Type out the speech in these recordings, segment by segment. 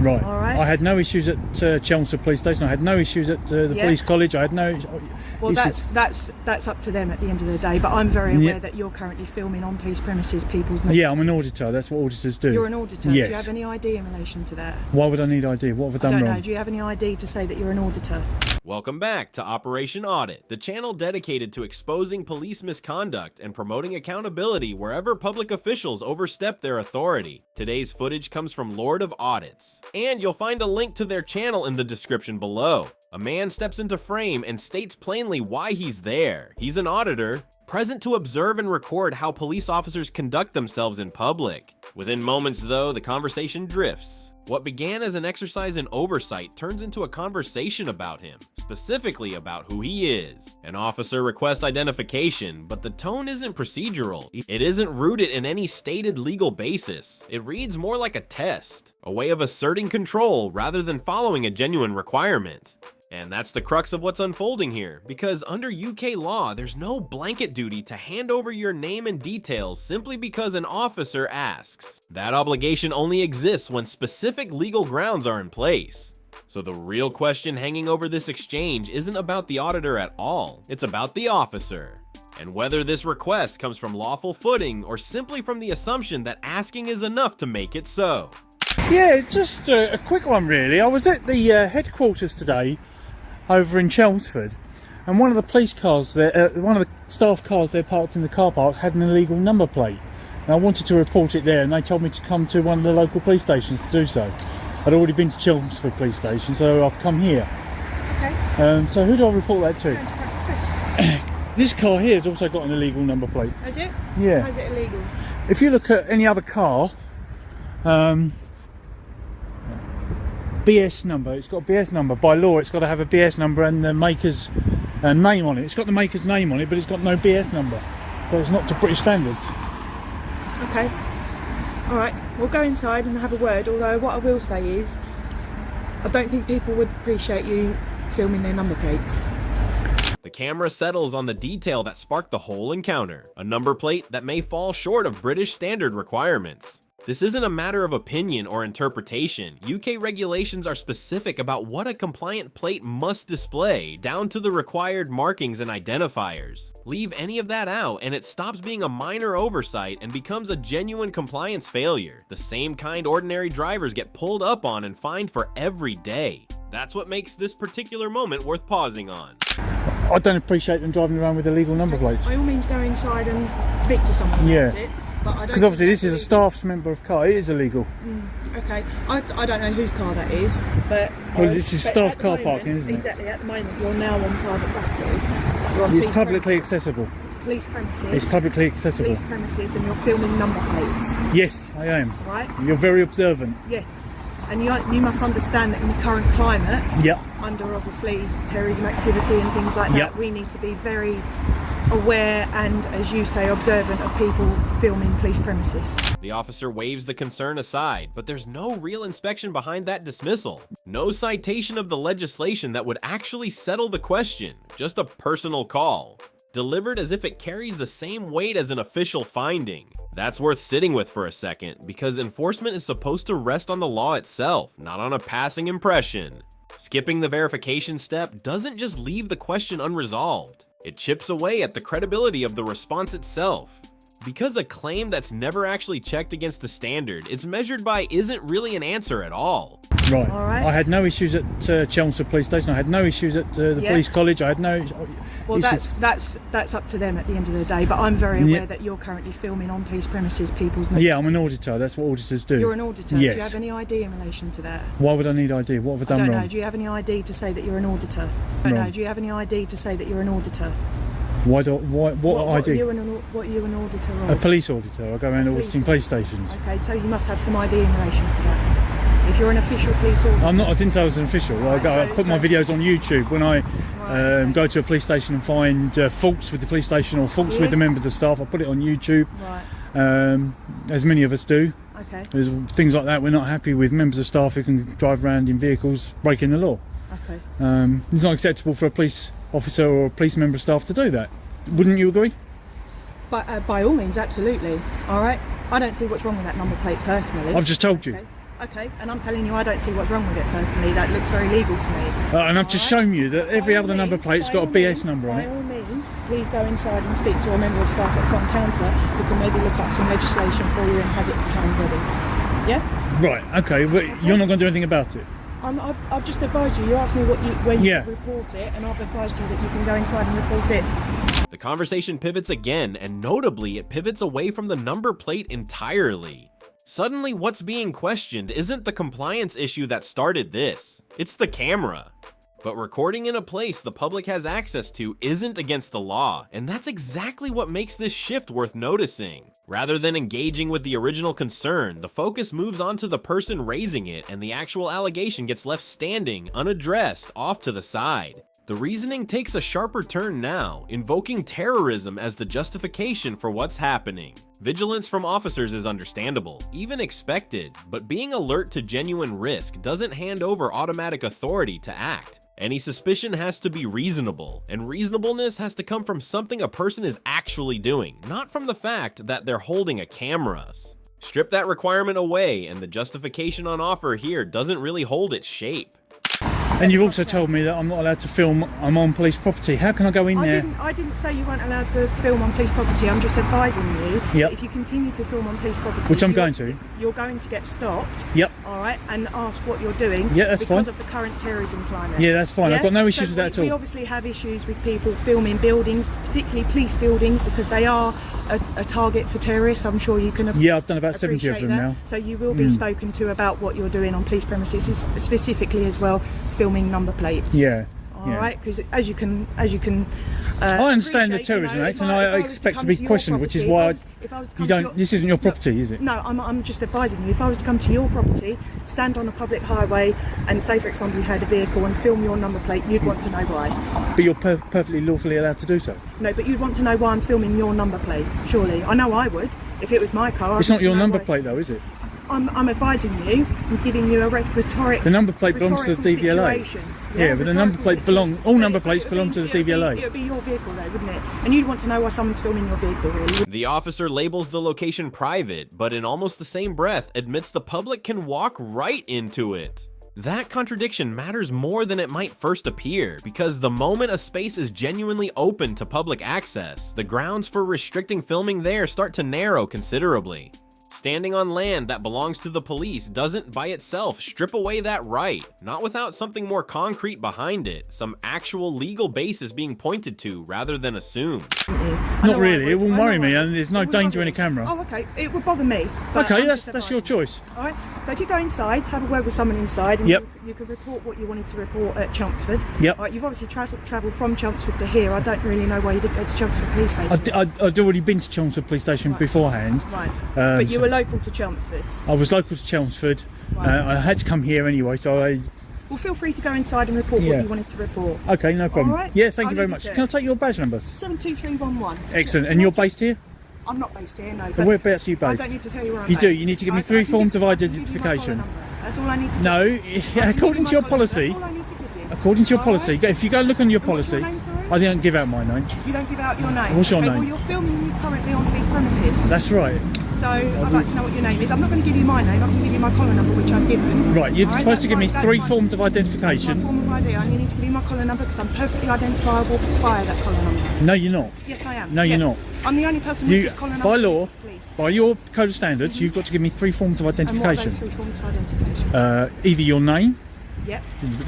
Right. All right. I had no issues at Chelmsford Police Station. I had no issues at the police college. I had no. Well, issues. that's up to them at the end of the day. But I'm very aware that you're currently filming on police premises people's. Yeah, I'm an auditor. That's what auditors do. You're an auditor. Yes. Do you have any ID in relation to that? Why would I need ID? What have I done I don't wrong? know. Do you have any ID to say that you're an auditor? Welcome back to Operation Audit, the channel dedicated to exposing police misconduct and promoting accountability wherever public officials overstep their authority. Today's footage comes from Lord of Audits, and you'll find a link to their channel in the description below. A man steps into frame and states plainly why he's there. He's an auditor, present to observe and record how police officers conduct themselves in public. Within moments, though, the conversation drifts. What began as an exercise in oversight turns into a conversation about him, specifically about who he is. An officer requests identification, but the tone isn't procedural. It isn't rooted in any stated legal basis. It reads more like a test, a way of asserting control rather than following a genuine requirement. And that's the crux of what's unfolding here, because under UK law, there's no blanket duty to hand over your name and details simply because an officer asks. That obligation only exists when specific legal grounds are in place. So the real question hanging over this exchange isn't about the auditor at all, it's about the officer. And whether this request comes from lawful footing or simply from the assumption that asking is enough to make it so. Yeah, just a quick one really. I was at the headquarters today over in Chelmsford, and one of the police cars there, one of the staff cars there parked in the car park had an illegal number plate. And I wanted to report it there, and they told me to come to one of the local police stations to do so. I'd already been to Chelmsford Police Station, so I've come here. Okay. So who do I report that to? Go into front office. This car here has also got an illegal number plate. Has it? Yeah. Why is it illegal? If you look at any other car, BS number, it's got a BS number. By law, it's got to have a BS number and the maker's name on it. It's got the maker's name on it, but it's got no BS number. So it's not to British standards. Okay. All right. We'll go inside and have a word, although what I will say is I don't think people would appreciate you filming their number plates. The camera settles on the detail that sparked the whole encounter, a number plate that may fall short of British standard requirements. This isn't a matter of opinion or interpretation. UK regulations are specific about what a compliant plate must display, down to the required markings and identifiers. Leave any of that out and it stops being a minor oversight and becomes a genuine compliance failure, the same kind ordinary drivers get pulled up on and fined for every day. That's what makes this particular moment worth pausing on. I don't appreciate them driving around with illegal number plates. By all means, go inside and speak to someone about it. Because obviously this is a staff's member of car, it is illegal. Okay, I don't know whose car that is, but... Well, this is staff at the car moment, parking, isn't it? Exactly, at the moment you're now on private property. You're on It's police publicly premises. accessible. It's police premises. It's publicly accessible. Police premises, and you're filming number plates, Yes, I am. right? You're very observant. Yes. And you must understand that in the current climate, Yep. under obviously terrorism activity and things like that, Yep. we need to be very aware and, as you say, observant of people filming police premises. The officer waves the concern aside, but there's no real inspection behind that dismissal. No citation of the legislation that would actually settle the question, just a personal call, delivered as if it carries the same weight as an official finding. That's worth sitting with for a second, because enforcement is supposed to rest on the law itself, not on a passing impression. Skipping the verification step doesn't just leave the question unresolved. It chips away at the credibility of the response itself. Because a claim that's never actually checked against the standard it's measured by isn't really an answer at all. Right. All right. I had no issues at Chelmsford Police Station. I had no issues at the police college. I had no Well, issues. that's up to them at the end of the day. But I'm very aware that you're currently filming on police premises people's. Yeah, I'm an auditor. That's what auditors do. You're an auditor. Yes. Do you have any ID in relation to that? Why would I need ID? What have I I done don't wrong? know. Do you have any ID to say that you're an auditor? I don't know. Do you have any ID to say that you're an auditor? What ID? What are you an auditor of? A police auditor. I go around auditing police stations. Okay, so you must have some ID in relation to that. If you're an official police auditor. I'm not. I didn't say I was an official. I put my videos on YouTube when I go to a police station and find faults with the police station or faults with the members of staff. I put it on YouTube. Right. As many of us do. Okay. There's things like that. We're not happy with members of staff who can drive around in vehicles breaking the law. Okay. It's not acceptable for a police officer or a police member of staff to do that. Wouldn't you agree? But by all means, absolutely. All right. I don't see what's wrong with that number plate personally. I've just told you. Okay. Okay, and I'm telling you, I don't see what's wrong with it personally. That looks very legal to me. And I've just shown you that every other number plate's got a BS number on By it. all means, please go inside and speak to a member of staff at front counter who can maybe look up some legislation for you and has it to hand ready. Yeah? Right, okay, but you're not going to do anything about it? I've just advised you. You asked me when you report it, and I've advised you that you can go inside and report it. The conversation pivots again, and notably, it pivots away from the number plate entirely. Suddenly, what's being questioned isn't the compliance issue that started this, it's the camera. But recording in a place the public has access to isn't against the law, and that's exactly what makes this shift worth noticing. Rather than engaging with the original concern, the focus moves on to the person raising it, and the actual allegation gets left standing, unaddressed, off to the side. The reasoning takes a sharper turn now, invoking terrorism as the justification for what's happening. Vigilance from officers is understandable, even expected, but being alert to genuine risk doesn't hand over automatic authority to act. Any suspicion has to be reasonable, and reasonableness has to come from something a person is actually doing, not from the fact that they're holding a camera. Strip that requirement away, and the justification on offer here doesn't really hold its shape. And you've also told me that I'm not allowed to film, I'm on police property. How can I go in there? I didn't say you weren't allowed to film on police property. I'm just advising you Yep. that if you continue to film on police property, Which I'm going to. You're going to get stopped. Yep. All right, and asked what you're doing. Yeah, that's because fine. of the current terrorism climate. Yeah, that's fine. I've got no issues with that at all. We obviously have issues with people filming buildings, particularly police buildings, because they are a target for terrorists. I'm sure you can. Yeah, I've done about 70 of appreciate them that. now. So you will be spoken to about what you're doing on police premises, specifically as well, filming number plates. Yeah. All right, because as you can. I understand the appreciate, Terrorism you know, Act, and if I was expect to come be your questioned, which is property, why if I was to you come to don't. your- This isn't your Look, property, is it? No, I'm just advising you. If I was to come to your property, stand on a public highway, and say, for example, you had a vehicle and film your number plate, you'd want to know why. But you're perfectly lawfully allowed to do so. No, but you'd want to know why I'm filming your number plate. Surely, I know I would. If it was my car, It's I'd not want to your know number why. plate, though, is it? I'm advising you. I'm giving you a rhetoric. The number plate belongs to the DVLA. Situation. Yeah, but the number plate all number plates belong to the It DVLA. would be your vehicle though, wouldn't it? And you'd want to know why someone's filming your vehicle, really. The officer labels the location private, but in almost the same breath admits the public can walk right into it. That contradiction matters more than it might first appear, because the moment a space is genuinely open to public access, the grounds for restricting filming there start to narrow considerably. Standing on land that belongs to the police doesn't by itself strip away that right, not without something more concrete behind it, some actual legal basis being pointed to rather than assumed. Not really, it wouldn't worry me, and there's no danger in a camera. Oh, okay, it would bother me. but Okay, I'm that's just your advising. choice. All right, so if you go inside, have a word with someone inside, and Yep. you can report what you wanted to report at Chelmsford. Yep. All right, you've obviously travelled from Chelmsford to here. I don't really know why you didn't go to Chelmsford Police Station. I'd already been to Chelmsford Police Station beforehand. Right, but you so were local to Chelmsford. I was local to Chelmsford. Right. I had to come here anyway, so I. Well, feel free to go inside and report Yeah. what you wanted to report. Okay, no problem. All right. Yeah, thank I'll you very leave much. it to Can I it. take your badge number? 72311. Excellent. And you're based here? I'm not based here, no. And but whereabouts are you I based? don't need to tell you where I'm You do. based. You need to give me I three can forms give- of I can give you my collar identification. number. That's all I need to No, give you. according to your My collar- policy. That's all I need to give you. According to your All policy, right? if you go look on your And what's policy, your name, sorry? I didn't give out my name. You don't give out your name. What's your Okay, name? Well, you're filming me currently on these premises. That's right. So I'd like to know what your name is. I'm not going to give you my name. I can give you my collar number, which I've given. Right, you're All right, supposed to give me that's three my- forms of That's my identification. form of ID. I only need to give you my collar number because I'm perfectly identifiable via that collar number. No, you're not. Yes, I am. No, you're Yeah. not. I'm the only person with You, this collar number. by law, Please. by your code of standards, you've got to give me three forms of And what are identification. those three forms of identification? Either your name, Yep.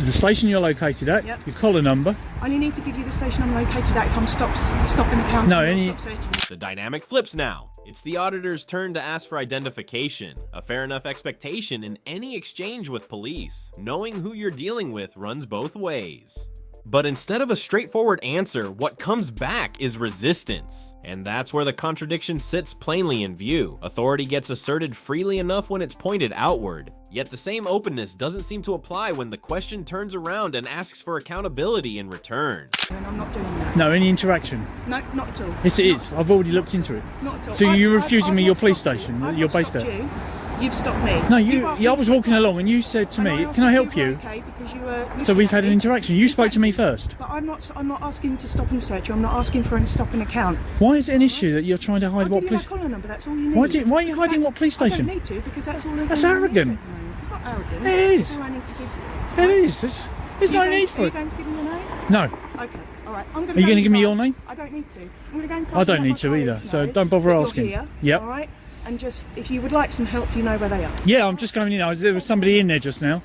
the station you're located at, Yep. your collar number. I only need to give you the station I'm located at if I'm stopping the counter. No, or any- stop searching. The dynamic flips now. It's the auditor's turn to ask for identification, a fair enough expectation in any exchange with police. Knowing who you're dealing with runs both ways. But instead of a straightforward answer, what comes back is resistance. And that's where the contradiction sits plainly in view. Authority gets asserted freely enough when it's pointed outward. Yet the same openness doesn't seem to apply when the question turns around and asks for accountability in return. And I'm not doing that. No, any interaction. No, not at all. Yes, it is. I've already looked into it. Not at all. So you're I've refusing me not your police stopped station you. that I've you're not based stopped at? you. You've stopped me. No, You've asked I me was for walking advice. along and you said to And I me, asked "Can I if help were you?" Okay, because you were So we've had an looking at me. interaction. You spoke to me Exactly. first. But I'm not asking to stop and search you. I'm not asking for a stop and account. Why is it an issue that you're trying to hide I'll what give you my police? collar number. That's all you need. Why are you hiding what police I station? don't need to because that's all. That's arrogant. arrogant. It is. Do I need to give you? It is. There's no need Are for you it. going to give me your name? No. Okay, alright. I'm going Are you going to give me your name? I don't need to. I'm going to go inside. I don't and need let to my either, colleagues so know don't bother that you're asking. Here, Yep. Alright? And just, if you would like some help, you know where they are. Yeah, I'm just going in. There was somebody in there just now.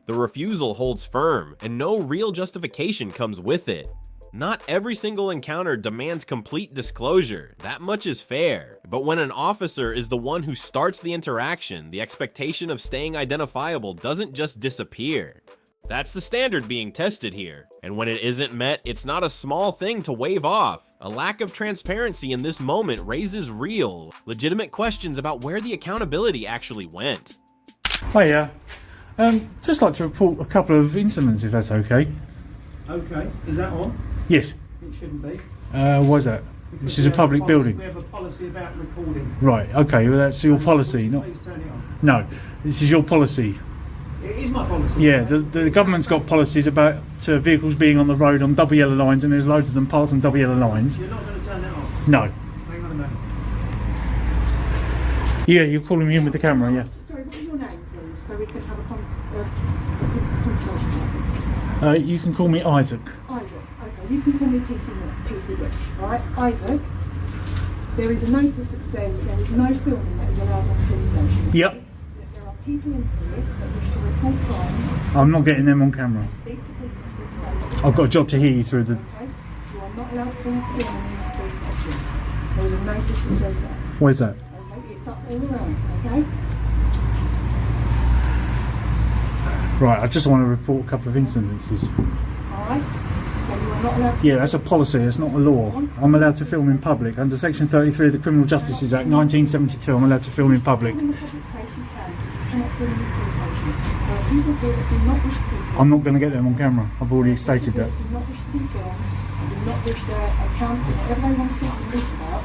The refusal holds firm, and no real justification comes with it. Not every single encounter demands complete disclosure, that much is fair. But when an officer is the one who starts the interaction, the expectation of staying identifiable doesn't just disappear. That's the standard being tested here, and when it isn't met, it's not a small thing to wave off. A lack of transparency in this moment raises real, legitimate questions about where the accountability actually went. Hiya. Just like to report a couple of incidents, if that's okay. Okay, is that on? Yes. It shouldn't be. Why is that? This is a public building. We have a policy about recording. Right. Okay. Well, that's your policy, not. Please turn it on. No. This is your policy. It is my policy. Yeah. The government's got policies about vehicles being on the road on double yellow lines, and there's loads of them parked on double yellow lines. You're not going to turn that on? No. Hang on a minute. Yeah. You're calling me in with the camera. Yeah. Sorry, what is your name, please? So we can have a conversation like this. You can call me Isaac. Isaac, okay, you can call me PC Rich, alright? Isaac, there is a notice that says there is no filming that is allowed on the police station. Yep. That there are people in here that wish to report crimes, I'm not getting them on camera. speak to police officers about it. I've got a job to hear you through the. Okay? You are not allowed to film in this police station. There is a notice that says that. Where's that? Okay, it's up all around, okay? Right. I just want to report a couple of incidences. Alright? So you are not allowed to Yeah, that's a policy, it's not a law. I'm allowed to film in public. Under Section 33 of the Criminal Justice Act 1972, I'm allowed to film in public. film in the public place you can. You cannot film in this police station. There are people here that do not wish to be filmed. I'm not going to get them on camera. I've already stated that. Do not wish to be filmed and do not wish their accounts and whatever they want to speak to police about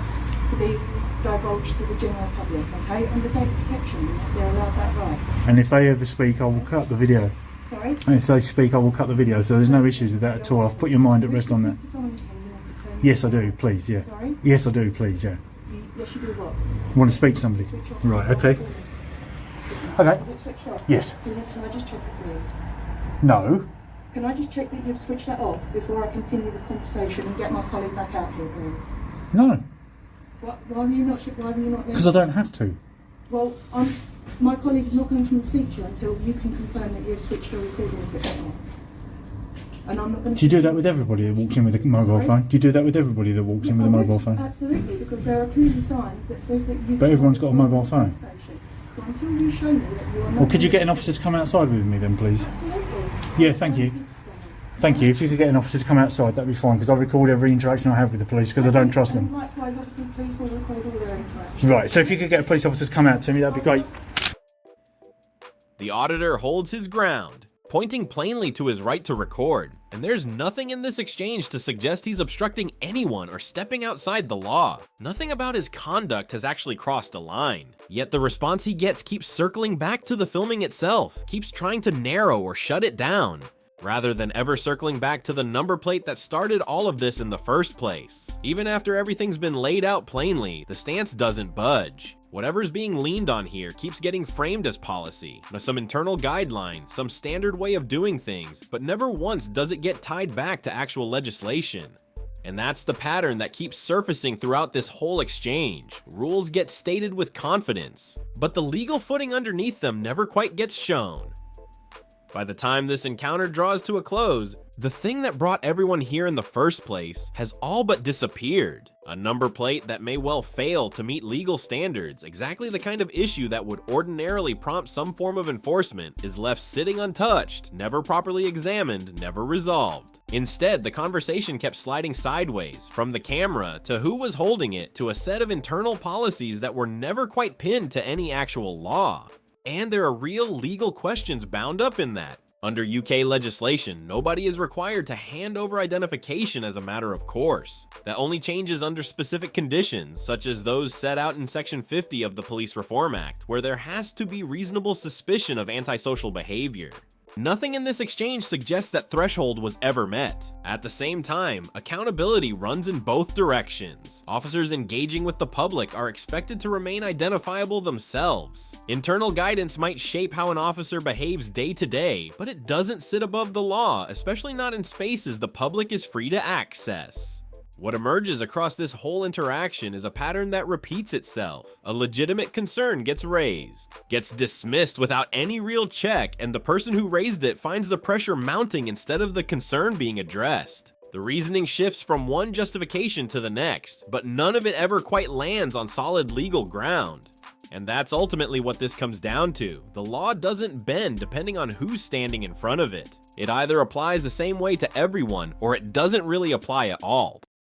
to be divulged to the general public, okay? Under data protection, they're allowed that right. And if they ever speak, I will cut the video. Sorry? And if they speak, I will cut the video. So there's no issues with that at all. I've put your mind at rest on that. If you speak to someone in here, you want to turn Yes, I do, please, yeah. Sorry? Yes, I do, please, yeah. Yes, you do what? Want to speak to somebody? Switch off. Right, okay. Okay. Is it switched off? Yes. Can I just check it, please? No. Can I just check that you've switched that off before I continue this conversation and get my colleague back out here, please? No. Why were you not? Why were you not? Because I don't have to. Well, my colleague is not going to come and speak to you until you can confirm that you've switched your recording equipment off. And I'm not going to. Do you do that with everybody that walks in with a mobile Sorry? phone? Do you do that with everybody that walks in with a mobile phone? Absolutely, because there are clearly signs that says that you. But everyone's got a mobile phone. Station. So until you show me that you are not. Well, could you get an officer to come outside with me then, please? Absolutely. Yeah, thank you. Thank you. If you could get an officer to come outside, that'd be fine, because I record every interaction I have with the police, because I don't trust them. Likewise, obviously, police will record all their interactions. Right, so if you could get a police officer to come out to me, that'd be great. The auditor holds his ground, pointing plainly to his right to record, and there's nothing in this exchange to suggest he's obstructing anyone or stepping outside the law. Nothing about his conduct has actually crossed a line. Yet the response he gets keeps circling back to the filming itself, keeps trying to narrow or shut it down, rather than ever circling back to the number plate that started all of this in the first place. Even after everything's been laid out plainly, the stance doesn't budge. Whatever's being leaned on here keeps getting framed as policy, some internal guideline, some standard way of doing things, but never once does it get tied back to actual legislation. And that's the pattern that keeps surfacing throughout this whole exchange. Rules get stated with confidence, but the legal footing underneath them never quite gets shown. By the time this encounter draws to a close, the thing that brought everyone here in the first place has all but disappeared. A number plate that may well fail to meet legal standards, exactly the kind of issue that would ordinarily prompt some form of enforcement, is left sitting untouched, never properly examined, never resolved. Instead, the conversation kept sliding sideways, from the camera to who was holding it to a set of internal policies that were never quite pinned to any actual law. And there are real legal questions bound up in that. Under UK legislation, nobody is required to hand over identification as a matter of course. That only changes under specific conditions, such as those set out in Section 50 of the Police Reform Act, where there has to be reasonable suspicion of antisocial behavior. Nothing in this exchange suggests that threshold was ever met. At the same time, accountability runs in both directions. Officers engaging with the public are expected to remain identifiable themselves. Internal guidance might shape how an officer behaves day to day, but it doesn't sit above the law, especially not in spaces the public is free to access. What emerges across this whole interaction is a pattern that repeats itself. A legitimate concern gets raised, gets dismissed without any real check, and the person who raised it finds the pressure mounting instead of the concern being addressed. The reasoning shifts from one justification to the next, but none of it ever quite lands on solid legal ground. And that's ultimately what this comes down to. The law doesn't bend depending on who's standing in front of it. It either applies the same way to everyone, or it doesn't really apply at all.